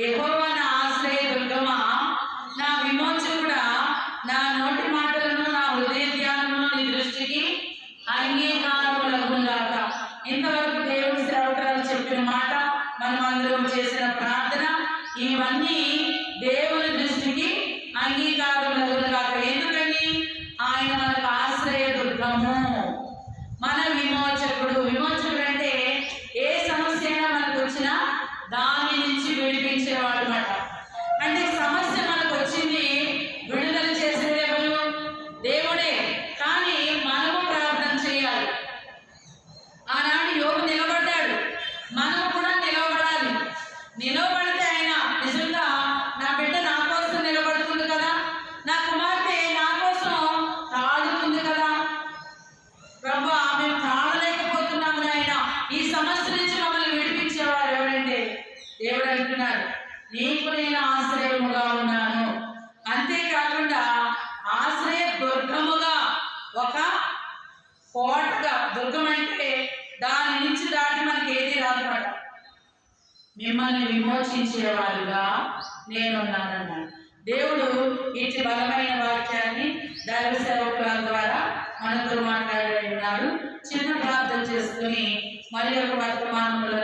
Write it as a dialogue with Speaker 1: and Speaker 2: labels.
Speaker 1: యెహోవా నా ఆశ్రయ దుర్గమా, నా విమోచకుడా, నా నోటి మాటలను నా హృదయ ధ్యానమును నీ దృష్టికి అంగీకారములగుగాక. ఇంతవరకు దేవుడి సేవకురాలు చెప్పిన మాట, మనం అందరం చేసిన ప్రార్థన, ఇవన్నీ దేవుని దృష్టికి అంగీకారములగుగాక. ఎందుకని? ఆయన మనకు ఆశ్రయ దుర్గము, మన విమోచకుడు. విమోచకుడు అంటే ఏ సమస్య అయినా మనకు వచ్చినా దాని నుంచి విడిపించేవాడు అన్నమాట. అంటే సమస్య మనకు వచ్చింది, విడుదల చేసేది ఎవరు? దేవుడే. కానీ మనము ప్రార్థన చేయాలి. ఆనాడు యోబు నిలబడ్డాడు, మనము కూడా నిలబడాలి. నిలబడితే ఆయన నిజంగా నా బిడ్డ నా కోసం నిలబడుతుంది కదా, నా కుమార్తె నా కోసం తాడుతుంది కదా, ప్రభు మేము తాళలేకపోతున్నాము నాయన, ఈ సమస్య నుంచి మమ్మల్ని విడిపించేవారు ఎవరంటే దేవుడు అంటున్నాడు, నీకు నేను ఆశ్రయముగా ఉన్నాను. అంతేకాకుండా ఆశ్రయ దుర్గముగా, ఒక కోటగా. దుర్గం అంటే దాని నుంచి దాటి మనకి ఏది రాదన్నమాట. మిమ్మల్ని విమోచించేవారుగా నేనున్నానన్నాడు దేవుడు. ఇటు బలమైన వాక్యాన్ని దైవ సేవకుల ద్వారా మనతో మాట్లాడి ఉన్నారు. చిన్న ప్రార్థన చేసుకుని మరి ఒక వర్తమానంలో